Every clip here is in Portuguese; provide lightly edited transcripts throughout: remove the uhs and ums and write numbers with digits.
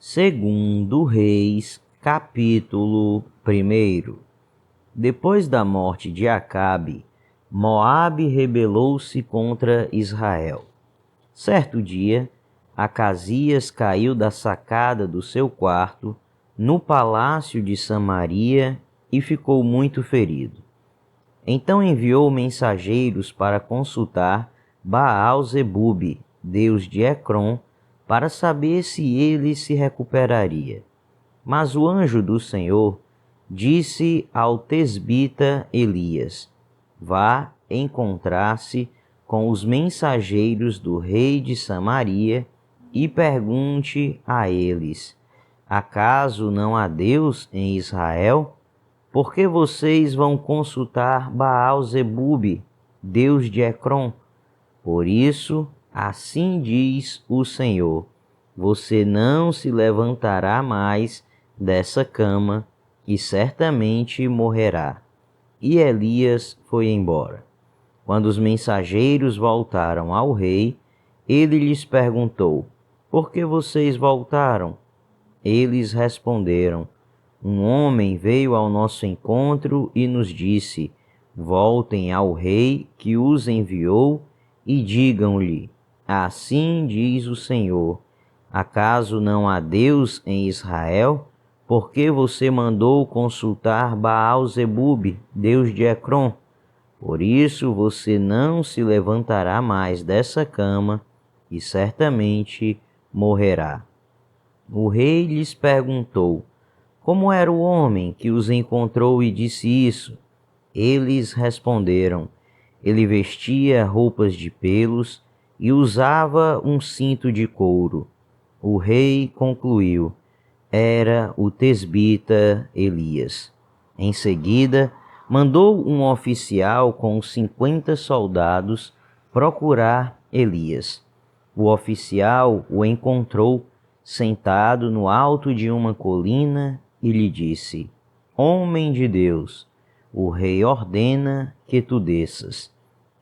Segundo Reis, capítulo 1. Depois da morte de Acabe, Moabe rebelou-se contra Israel. Certo dia, Acasias caiu da sacada do seu quarto, no palácio de Samaria, e ficou muito ferido. Então enviou mensageiros para consultar Baal-zebube, deus de Ecrom, para saber se ele se recuperaria. Mas o anjo do Senhor disse ao tesbita Elias: vá encontrar-se com os mensageiros do rei de Samaria e pergunte a eles: acaso não há Deus em Israel? Por que vocês vão consultar Baal-zebube, deus de Ecrom? Por isso, assim diz o Senhor: você não se levantará mais dessa cama e certamente morrerá. E Elias foi embora. Quando os mensageiros voltaram ao rei, ele lhes perguntou: por que vocês voltaram? Eles responderam: um homem veio ao nosso encontro e nos disse: voltem ao rei que os enviou e digam-lhe: assim diz o Senhor: acaso não há Deus em Israel? Por que você mandou consultar Baal-zebube, deus de Ecrom? Por isso você não se levantará mais dessa cama e certamente morrerá. O rei lhes perguntou: como era o homem que os encontrou e disse isso? Eles responderam: ele vestia roupas de pelos e usava um cinto de couro. O rei concluiu: era o tesbita Elias. Em seguida, mandou um oficial com 50 soldados procurar Elias. O oficial o encontrou sentado no alto de uma colina e lhe disse: homem de Deus, o rei ordena que tu desças.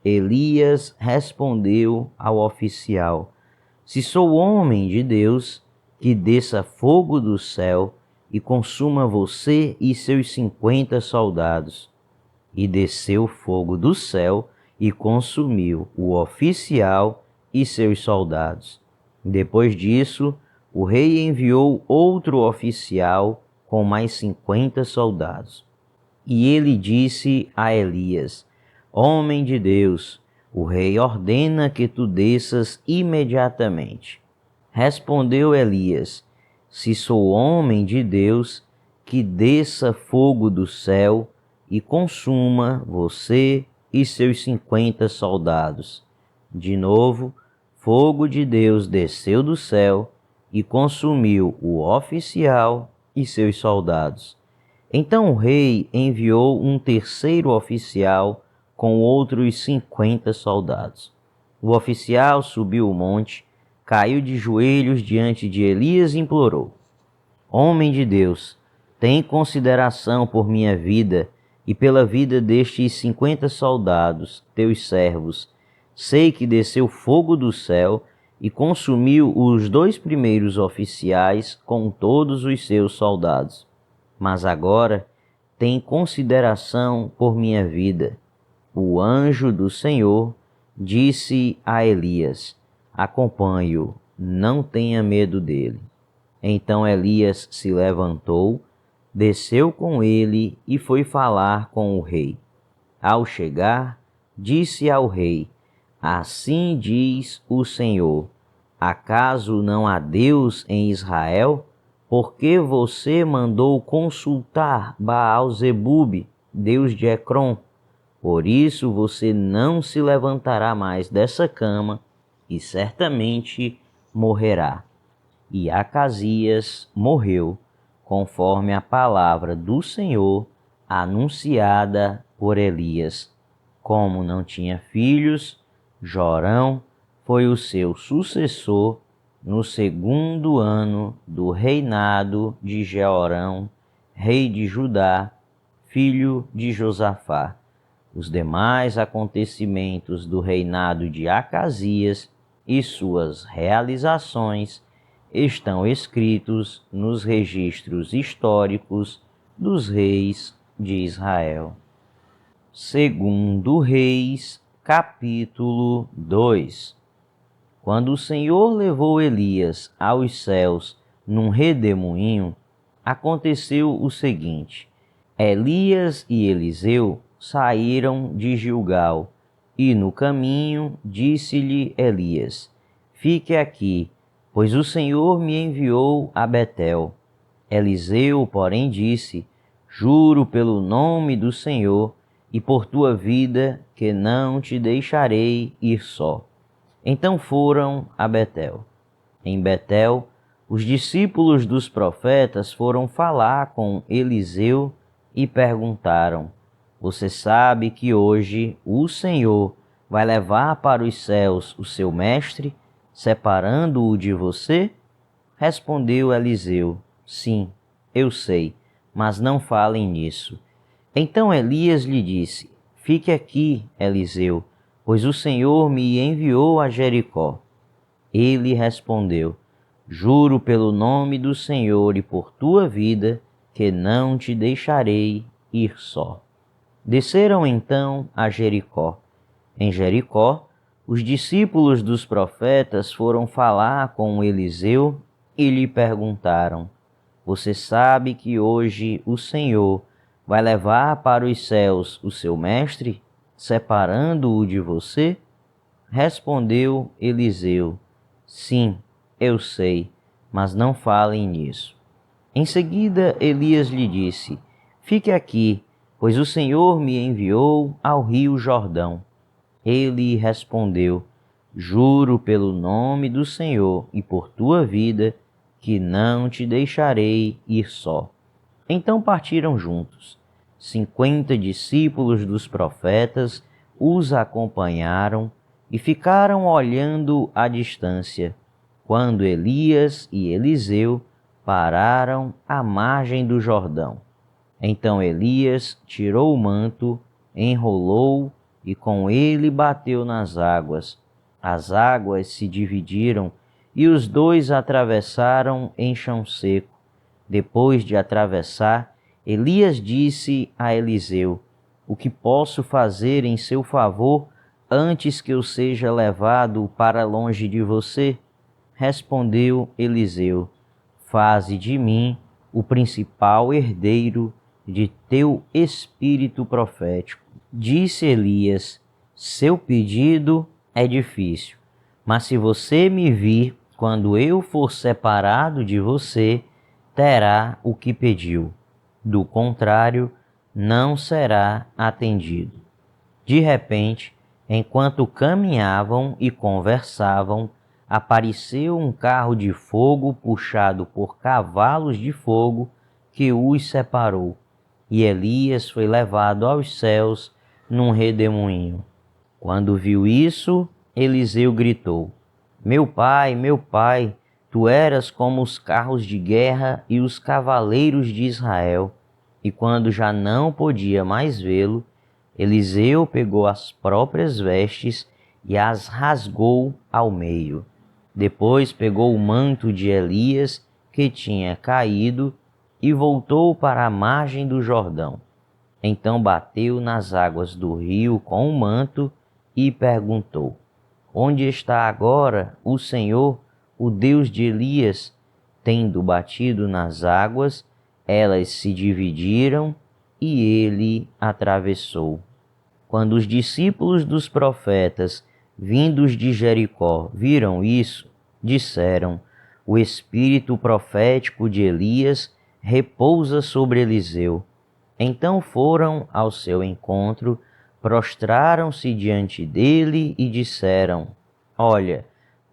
Elias respondeu ao oficial: se sou homem de Deus, que desça fogo do céu e consuma você e seus 50 soldados. E desceu fogo do céu e consumiu o oficial e seus soldados. Depois disso, o rei enviou outro oficial com mais 50 soldados. E ele disse a Elias: homem de Deus, o rei ordena que tu desças imediatamente. Respondeu Elias: se sou homem de Deus, que desça fogo do céu e consuma você e seus 50 soldados. De novo, fogo de Deus desceu do céu e consumiu o oficial e seus soldados. Então o rei enviou um terceiro oficial com outros 50 soldados. O oficial subiu o monte, caiu de joelhos diante de Elias e implorou: homem de Deus, tem consideração por minha vida e pela vida destes 50 soldados, teus servos. Sei que desceu fogo do céu e consumiu os 2 primeiros oficiais com todos os seus soldados. Mas agora tem consideração por minha vida. O anjo do Senhor disse a Elias: acompanhe-o, não tenha medo dele. Então Elias se levantou, desceu com ele e foi falar com o rei. Ao chegar, disse ao rei: assim diz o Senhor: acaso não há Deus em Israel? Por que você mandou consultar Baal-zebube, deus de Ecrom? Por isso você não se levantará mais dessa cama e certamente morrerá. E Acasias morreu, conforme a palavra do Senhor anunciada por Elias. Como não tinha filhos, Jorão foi o seu sucessor no 2º ano do reinado de Jeorão, rei de Judá, filho de Josafá. Os demais acontecimentos do reinado de Acasias e suas realizações estão escritos nos registros históricos dos reis de Israel. Segundo Reis, capítulo 2. Quando o Senhor levou Elias aos céus num redemoinho, aconteceu o seguinte: Elias e Eliseu saíram de Gilgal, e no caminho disse-lhe Elias: Fique aqui, pois o Senhor me enviou a Betel. Eliseu, porém, disse: Juro pelo nome do Senhor e por tua vida que não te deixarei ir só. Então foram a Betel. Em Betel, os discípulos dos profetas foram falar com Eliseu e perguntaram: Você sabe que hoje o Senhor vai levar para os céus o seu mestre, separando-o de você? Respondeu Eliseu: Sim, eu sei, mas não falem nisso. Então Elias lhe disse: Fique aqui, Eliseu, pois o Senhor me enviou a Jericó. Ele respondeu: Juro pelo nome do Senhor e por tua vida, que não te deixarei ir só. Desceram então a Jericó. Em Jericó, os discípulos dos profetas foram falar com Eliseu e lhe perguntaram: Você sabe que hoje o Senhor vai levar para os céus o seu mestre, separando-o de você? Respondeu Eliseu: Sim, eu sei, mas não falem nisso. Em seguida, Elias lhe disse: Fique aqui, pois o Senhor me enviou ao rio Jordão. Ele respondeu: Juro pelo nome do Senhor e por tua vida, que não te deixarei ir só. Então partiram juntos. 50 discípulos dos profetas os acompanharam e ficaram olhando à distância, quando Elias e Eliseu pararam à margem do Jordão. Então Elias tirou o manto, enrolou e com ele bateu nas águas. As águas se dividiram e os dois atravessaram em chão seco. Depois de atravessar, Elias disse a Eliseu: O que posso fazer em seu favor antes que eu seja levado para longe de você? Respondeu Eliseu: Faze de mim o principal herdeiro de teu espírito profético. Disse Elias: Seu pedido é difícil, mas se você me vir quando eu for separado de você, terá o que pediu. Do contrário, não será atendido. De repente, enquanto caminhavam e conversavam, apareceu um carro de fogo puxado por cavalos de fogo que os separou. E Elias foi levado aos céus num redemoinho. Quando viu isso, Eliseu gritou: meu pai, tu eras como os carros de guerra e os cavaleiros de Israel. E quando já não podia mais vê-lo, Eliseu pegou as próprias vestes e as rasgou ao meio. Depois pegou o manto de Elias, que tinha caído, e voltou para a margem do Jordão. Então bateu nas águas do rio com o manto e perguntou: Onde está agora o Senhor, o Deus de Elias? Tendo batido nas águas, elas se dividiram e ele atravessou. Quando os discípulos dos profetas, vindos de Jericó, viram isso, disseram: O espírito profético de Elias repousa sobre Eliseu. Então foram ao seu encontro, prostraram-se diante dele e disseram: Olha,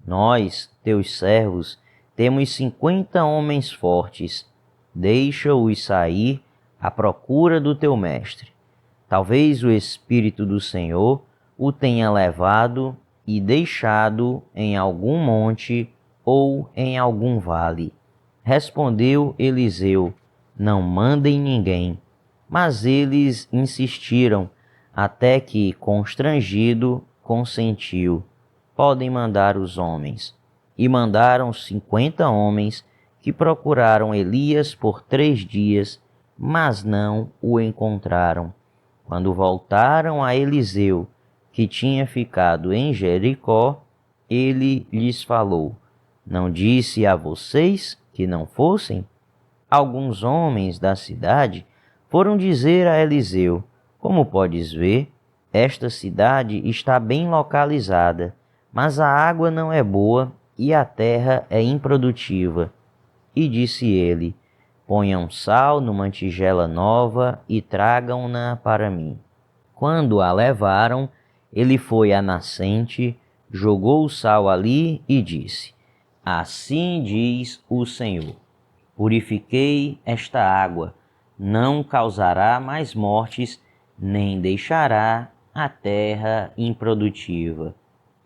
nós, teus servos, temos 50 homens fortes. Deixa-os sair à procura do teu mestre. Talvez o Espírito do Senhor o tenha levado e deixado em algum monte ou em algum vale. Respondeu Eliseu: Não mandem ninguém. Mas eles insistiram, até que, constrangido, consentiu: Podem mandar os homens. e mandaram 50 homens que procuraram Elias por 3 dias, mas não o encontraram. Quando voltaram a Eliseu, que tinha ficado em Jericó, ele lhes falou: Não disse a vocês que não fossem? Alguns homens da cidade foram dizer a Eliseu: Como podes ver, esta cidade está bem localizada, mas a água não é boa e a terra é improdutiva. E disse ele: Ponham sal numa tigela nova e tragam-na para mim. Quando a levaram, ele foi à nascente, jogou o sal ali e disse: Assim diz o Senhor: Purifiquei esta água, não causará mais mortes, nem deixará a terra improdutiva.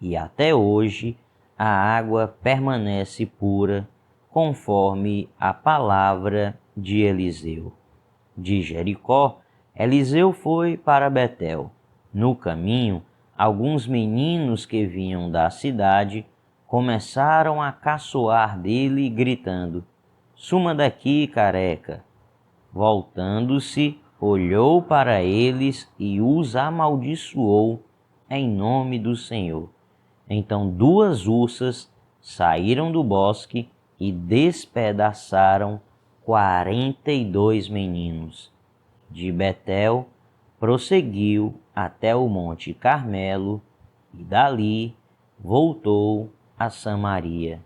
E até hoje a água permanece pura, conforme a palavra de Eliseu. De Jericó, Eliseu foi para Betel. No caminho, alguns meninos que vinham da cidade começaram a caçoar dele, gritando: Suma daqui, careca! Voltando-se, olhou para eles e os amaldiçoou em nome do Senhor. Então 2 ursas saíram do bosque e despedaçaram 42 meninos. De Betel, prosseguiu até o Monte Carmelo e dali voltou a Samaria.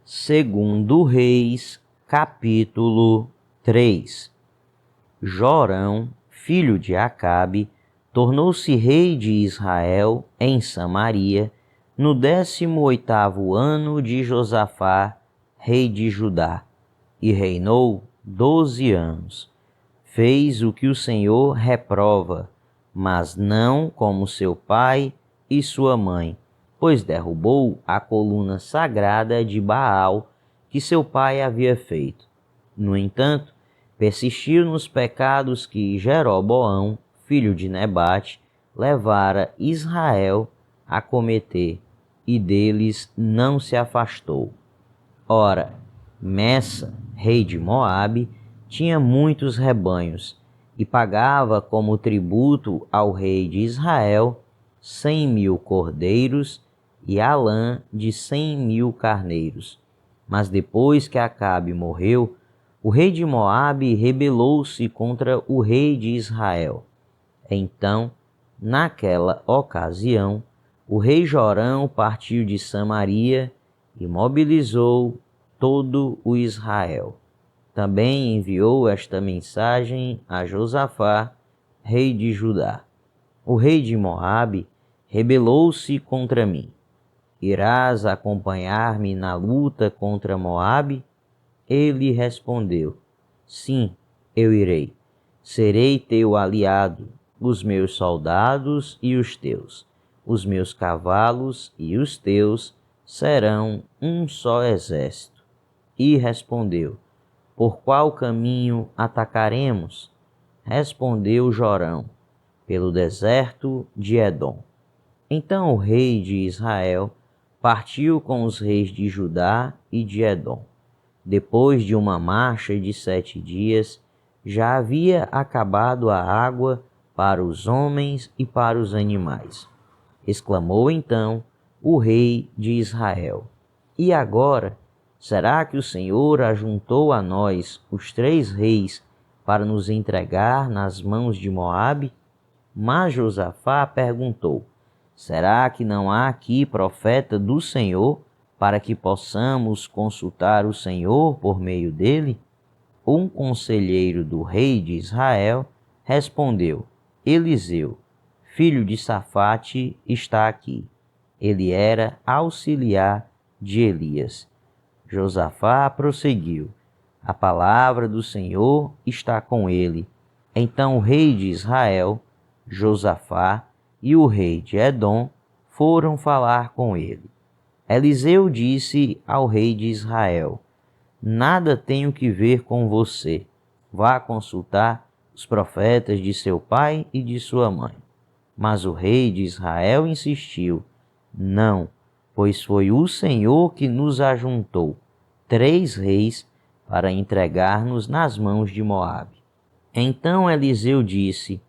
Segundo Reis, capítulo 3. Jorão, filho de Acabe, tornou-se rei de Israel em Samaria, no 18º ano de Josafá, rei de Judá, e reinou 12 anos. Fez o que o Senhor reprova, mas não como seu pai e sua mãe, pois derrubou a coluna sagrada de Baal que seu pai havia feito. No entanto, persistiu nos pecados que Jeroboão, filho de Nebate, levara Israel a cometer, e deles não se afastou. Ora, Messa, rei de Moabe, tinha muitos rebanhos, e pagava como tributo ao rei de Israel 100.000 cordeiros e a lã de 100.000 carneiros. Mas depois que Acabe morreu, o rei de Moabe rebelou-se contra o rei de Israel. Então, naquela ocasião, o rei Jorão partiu de Samaria e mobilizou todo o Israel. Também enviou esta mensagem a Josafá, rei de Judá: O rei de Moabe rebelou-se contra mim. Irás acompanhar-me na luta contra Moabe? Ele respondeu: Sim, eu irei. Serei teu aliado, os meus soldados e os teus, os meus cavalos e os teus serão um só exército. E respondeu: Por qual caminho atacaremos? Respondeu Jorão: Pelo deserto de Edom. Então o rei de Israel partiu com os reis de Judá e de Edom. Depois de uma marcha de 7 dias, já havia acabado a água para os homens e para os animais. Exclamou então o rei de Israel: E agora, será que o Senhor ajuntou a nós os 3 reis para nos entregar nas mãos de Moabe? Mas Josafá perguntou: Será que não há aqui profeta do Senhor, para que possamos consultar o Senhor por meio dele? Um conselheiro do rei de Israel respondeu: Eliseu, filho de Safate, está aqui. Ele era auxiliar de Elias. Josafá prosseguiu: A palavra do Senhor está com ele. Então o rei de Israel, Josafá, e o rei de Edom foram falar com ele. Eliseu disse ao rei de Israel: Nada tenho que ver com você. Vá consultar os profetas de seu pai e de sua mãe. Mas o rei de Israel insistiu: Não, pois foi o Senhor que nos ajuntou 3 reis para entregar-nos nas mãos de Moabe. Então Eliseu disse: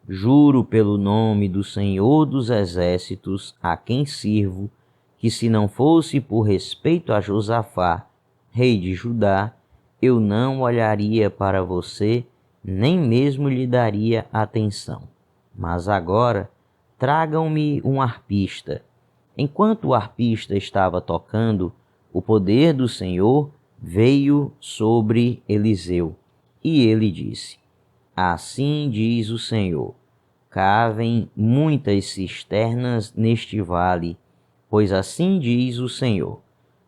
Juro pelo nome do Senhor dos exércitos, a quem sirvo, que se não fosse por respeito a Josafá, rei de Judá, eu não olharia para você, nem mesmo lhe daria atenção. Mas agora, tragam-me um arpista. Enquanto o arpista estava tocando, o poder do Senhor veio sobre Eliseu, e ele disse: Assim diz o Senhor: cavem muitas cisternas neste vale, pois assim diz o Senhor: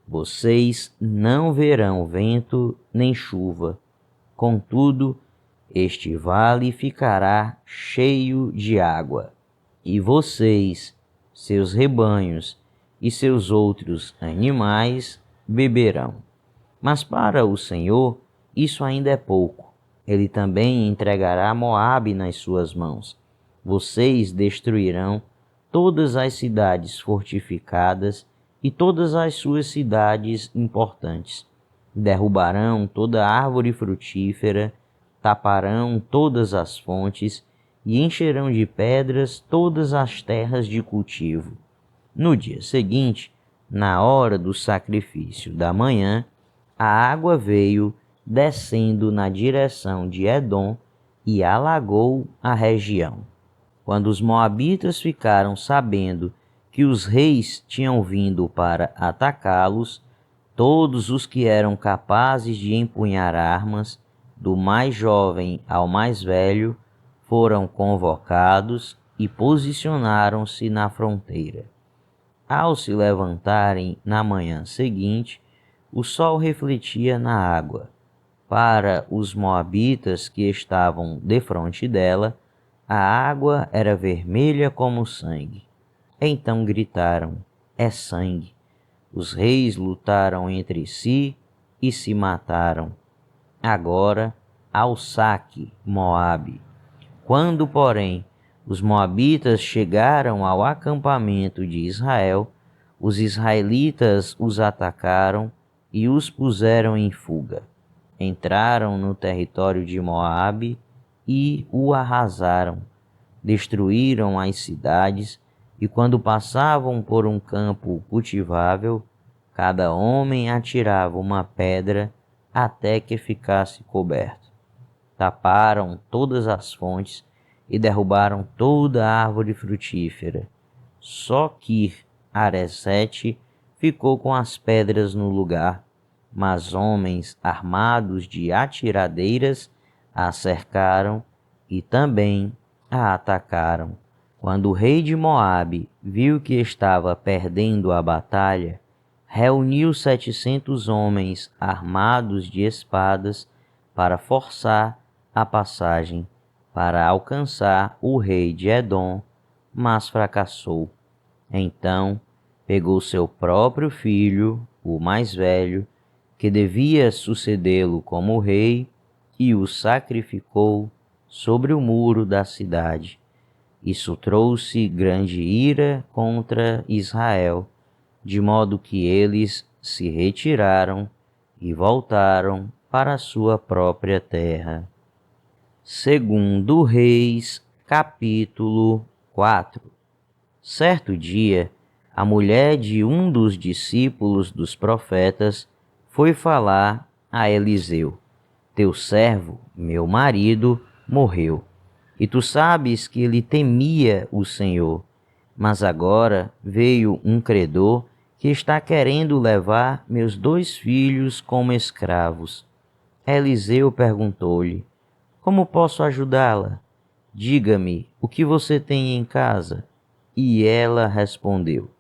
vocês não verão vento nem chuva. Contudo, este vale ficará cheio de água, e vocês, seus rebanhos e seus outros animais beberão. Mas para o Senhor isso ainda é pouco. Ele também entregará Moabe nas suas mãos. Vocês destruirão todas as cidades fortificadas e todas as suas cidades importantes. Derrubarão toda árvore frutífera, taparão todas as fontes e encherão de pedras todas as terras de cultivo. No dia seguinte, na hora do sacrifício da manhã, a água veio descendo na direção de Edom e alagou a região. Quando os moabitas ficaram sabendo que os reis tinham vindo para atacá-los, todos os que eram capazes de empunhar armas, do mais jovem ao mais velho, foram convocados e posicionaram-se na fronteira. Ao se levantarem na manhã seguinte, o sol refletia na água. Para os moabitas que estavam defronte dela, a água era vermelha como sangue. Então gritaram: é sangue. Os reis lutaram entre si e se mataram. Agora, ao saque, Moabe. Quando, porém, os moabitas chegaram ao acampamento de Israel, os israelitas os atacaram e os puseram em fuga. Entraram no território de Moabe e o arrasaram. Destruíram as cidades e, quando passavam por um campo cultivável, cada homem atirava uma pedra até que ficasse coberto. Taparam todas as fontes e derrubaram toda a árvore frutífera. Só Kir-Haresete ficou com as pedras no lugar, mas homens armados de atiradeiras a cercaram e também a atacaram. Quando o rei de Moabe viu que estava perdendo a batalha, reuniu 700 homens armados de espadas para forçar a passagem para alcançar o rei de Edom, mas fracassou. Então pegou seu próprio filho, o mais velho, que devia sucedê-lo como rei, e o sacrificou sobre o muro da cidade. Isso trouxe grande ira contra Israel, de modo que eles se retiraram e voltaram para a sua própria terra. Segundo Reis, capítulo 4. Certo dia, a mulher de um dos discípulos dos profetas foi falar a Eliseu: teu servo, meu marido, morreu, e tu sabes que ele temia o Senhor. Mas agora veio um credor que está querendo levar meus 2 filhos como escravos. Eliseu perguntou-lhe: como posso ajudá-la? Diga-me o que você tem em casa. E ela respondeu: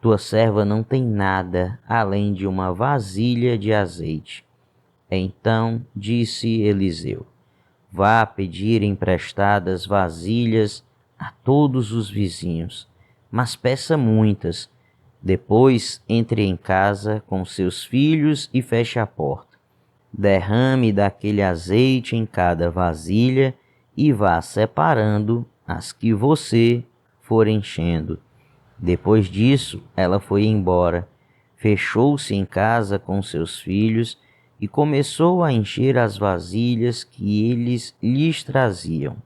tua serva não tem nada além de uma vasilha de azeite. Então disse Eliseu: vá pedir emprestadas vasilhas a todos os vizinhos, mas peça muitas. Depois entre em casa com seus filhos e feche a porta. Derrame daquele azeite em cada vasilha e vá separando as que você for enchendo. Depois disso, ela foi embora, fechou-se em casa com seus filhos e começou a encher as vasilhas que eles lhes traziam.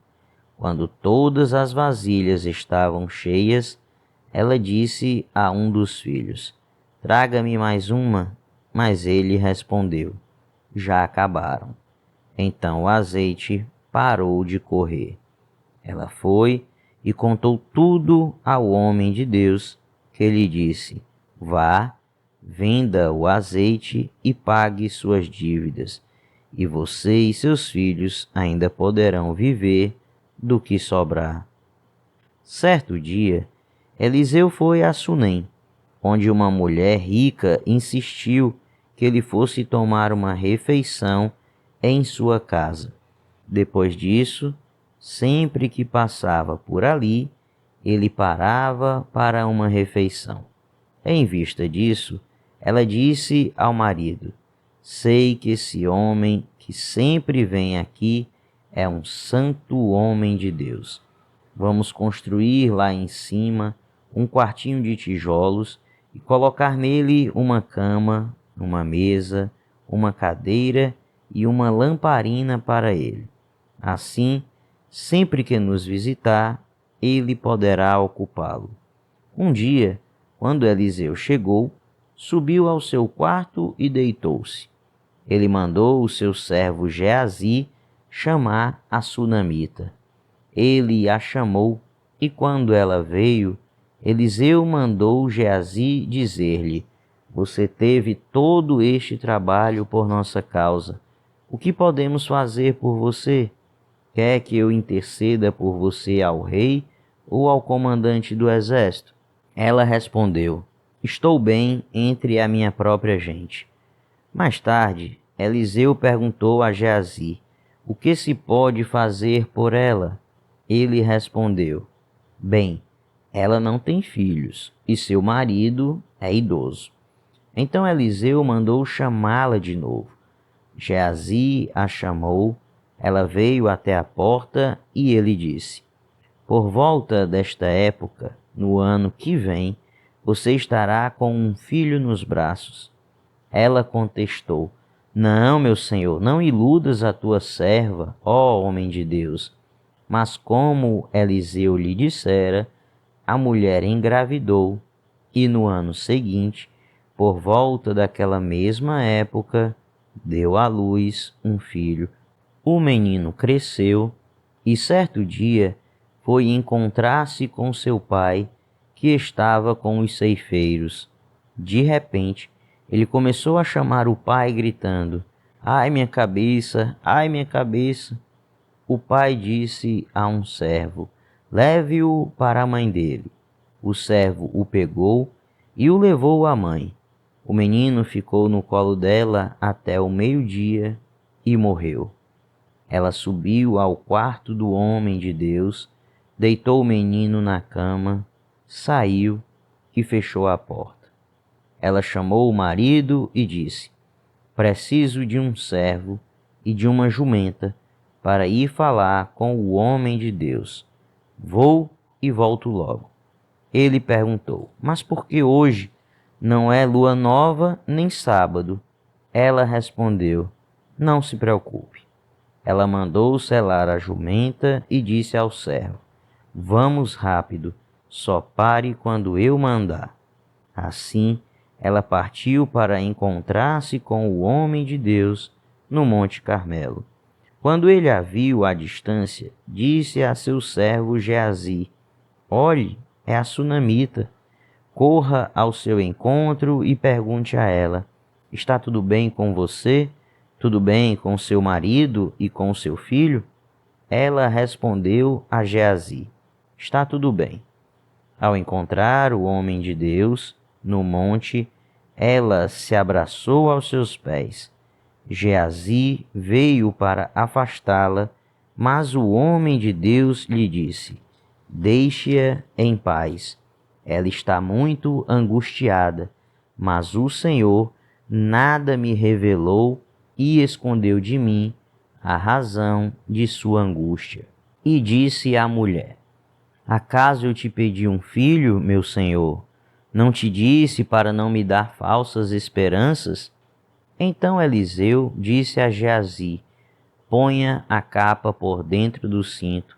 Quando todas as vasilhas estavam cheias, ela disse a um dos filhos: Traga-me mais uma. Mas ele respondeu: Já acabaram. Então o azeite parou de correr. Ela foi e contou tudo ao homem de Deus, que lhe disse: Vá, venda o azeite e pague suas dívidas, e você e seus filhos ainda poderão viver do que sobrar. Certo dia, Eliseu foi a Sunem, onde uma mulher rica insistiu que ele fosse tomar uma refeição em sua casa. Depois disso, sempre que passava por ali, ele parava para uma refeição. Em vista disso, ela disse ao marido: Sei que esse homem que sempre vem aqui é um santo homem de Deus. Vamos construir lá em cima um quartinho de tijolos e colocar nele uma cama, uma mesa, uma cadeira e uma lamparina para ele. Assim, sempre que nos visitar, ele poderá ocupá-lo. Um dia, quando Eliseu chegou, subiu ao seu quarto e deitou-se. Ele mandou o seu servo Geazi chamar a sunamita. Ele a chamou, e quando ela veio, Eliseu mandou Geazi dizer-lhe: Você teve todo este trabalho por nossa causa. O que podemos fazer por você? Quer que eu interceda por você ao rei ou ao comandante do exército? Ela respondeu: Estou bem entre a minha própria gente. Mais tarde, Eliseu perguntou a Geazi: O que se pode fazer por ela? Ele respondeu: Bem, ela não tem filhos e seu marido é idoso. Então Eliseu mandou chamá-la de novo. Geazi a chamou, ela veio até a porta e ele disse: Por volta desta época, no ano que vem, você estará com um filho nos braços. Ela contestou: Não, meu senhor, não iludas a tua serva, ó homem de Deus. Mas como Eliseu lhe dissera, a mulher engravidou e no ano seguinte, por volta daquela mesma época, deu à luz um filho. O menino cresceu e certo dia foi encontrar-se com seu pai, que estava com os ceifeiros. De repente, ele começou a chamar o pai, gritando: Ai, minha cabeça! Ai, minha cabeça! O pai disse a um servo: Leve-o para a mãe dele. O servo o pegou e o levou à mãe. O menino ficou no colo dela até o meio-dia e morreu. Ela subiu ao quarto do homem de Deus, deitou o menino na cama, saiu e fechou a porta. Ela chamou o marido e disse: Preciso de um servo e de uma jumenta para ir falar com o homem de Deus. Vou e volto logo. Ele perguntou: Mas por que hoje? Não é lua nova nem sábado. Ela respondeu: Não se preocupe. Ela mandou selar a jumenta e disse ao servo: Vamos rápido, só pare quando eu mandar. Assim, ela partiu para encontrar-se com o homem de Deus no Monte Carmelo. Quando ele a viu à distância, disse a seu servo Geazi: Olhe, é a sunamita. Corra ao seu encontro e pergunte a ela: Está tudo bem com você? Tudo bem com seu marido e com seu filho? Ela respondeu a Geazi: Está tudo bem. Ao encontrar o homem de Deus no monte, ela se abraçou aos seus pés. Geazi veio para afastá-la, mas o homem de Deus lhe disse: Deixe-a em paz. Ela está muito angustiada, mas o Senhor nada me revelou e escondeu de mim a razão de sua angústia. E disse à mulher: Acaso eu te pedi um filho, meu senhor? Não te disse para não me dar falsas esperanças? Então Eliseu disse a Geazi: ponha a capa por dentro do cinto,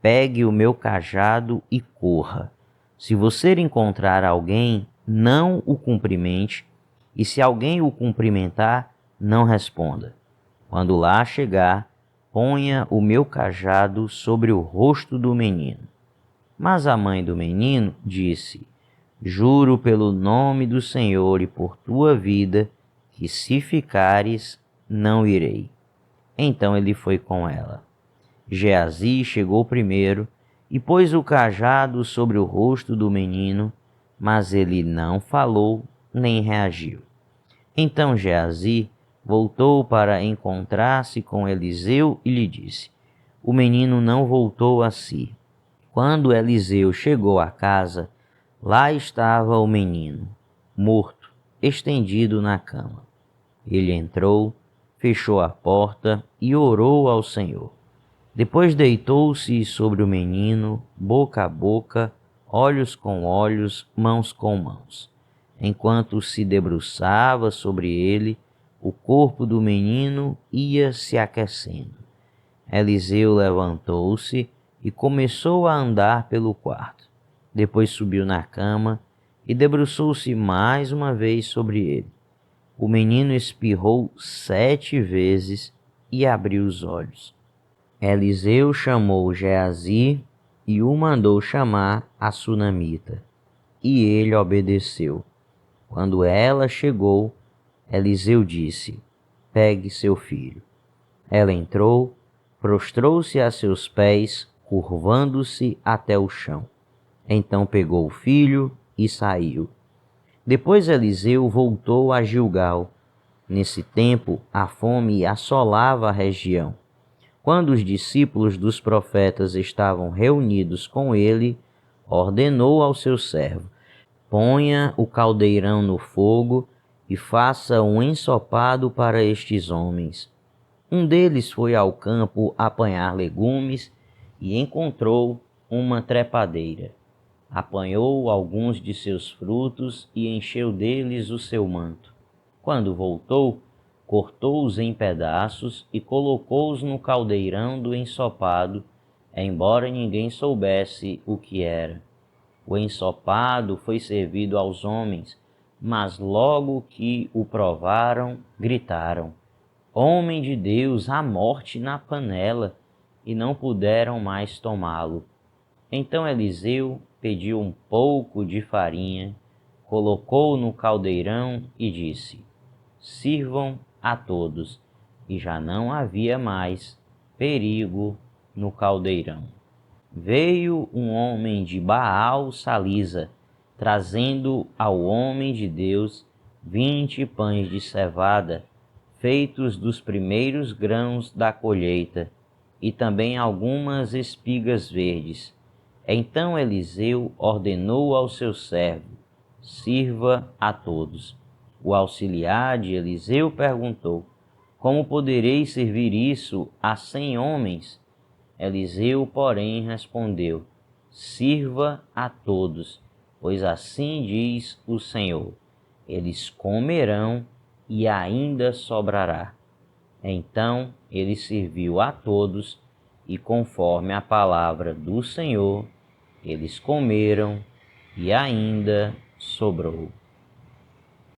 pegue o meu cajado e corra. Se você encontrar alguém, não o cumprimente, e se alguém o cumprimentar, não responda. Quando lá chegar, ponha o meu cajado sobre o rosto do menino. Mas a mãe do menino disse: juro pelo nome do Senhor e por tua vida, que se ficares, não irei. Então ele foi com ela. Geazi chegou primeiro e pôs o cajado sobre o rosto do menino, mas ele não falou nem reagiu. Então Geazi voltou para encontrar-se com Eliseu e lhe disse: o menino não voltou a si. Quando Eliseu chegou à casa, lá estava o menino, morto, estendido na cama. Ele entrou, fechou a porta e orou ao Senhor. Depois deitou-se sobre o menino, boca a boca, olhos com olhos, mãos com mãos. Enquanto se debruçava sobre ele, o corpo do menino ia se aquecendo. Eliseu levantou-se e começou a andar pelo quarto. Depois subiu na cama e debruçou-se mais uma vez sobre ele. O menino espirrou 7 vezes e abriu os olhos. Eliseu chamou Geazi e o mandou chamar a sunamita. E ele obedeceu. Quando ela chegou, Eliseu disse: pegue seu filho. Ela entrou, prostrou-se a seus pés, curvando-se até o chão. Então pegou o filho e saiu. Depois Eliseu voltou a Gilgal. Nesse tempo, a fome assolava a região. Quando os discípulos dos profetas estavam reunidos com ele, ordenou ao seu servo: ponha o caldeirão no fogo e faça um ensopado para estes homens. Um deles foi ao campo apanhar legumes e encontrou uma trepadeira. Apanhou alguns de seus frutos e encheu deles o seu manto. Quando voltou, cortou-os em pedaços e colocou-os no caldeirão do ensopado, embora ninguém soubesse o que era. O ensopado foi servido aos homens, mas logo que o provaram, gritaram: homem de Deus, há morte na panela, e não puderam mais tomá-lo. Então Eliseu pediu um pouco de farinha, colocou no caldeirão e disse: sirvam a todos. E já não havia mais perigo no caldeirão. Veio um homem de Baal Salisa, trazendo ao homem de Deus 20 pães de cevada, feitos dos primeiros grãos da colheita, e também algumas espigas verdes. Então Eliseu ordenou ao seu servo: sirva a todos. O auxiliar de Eliseu perguntou: como poderei servir isso a 100 homens? Eliseu, porém, respondeu: sirva a todos, pois assim diz o Senhor: eles comerão e ainda sobrará. Então ele serviu a todos, e conforme a palavra do Senhor, eles comeram e ainda sobrou.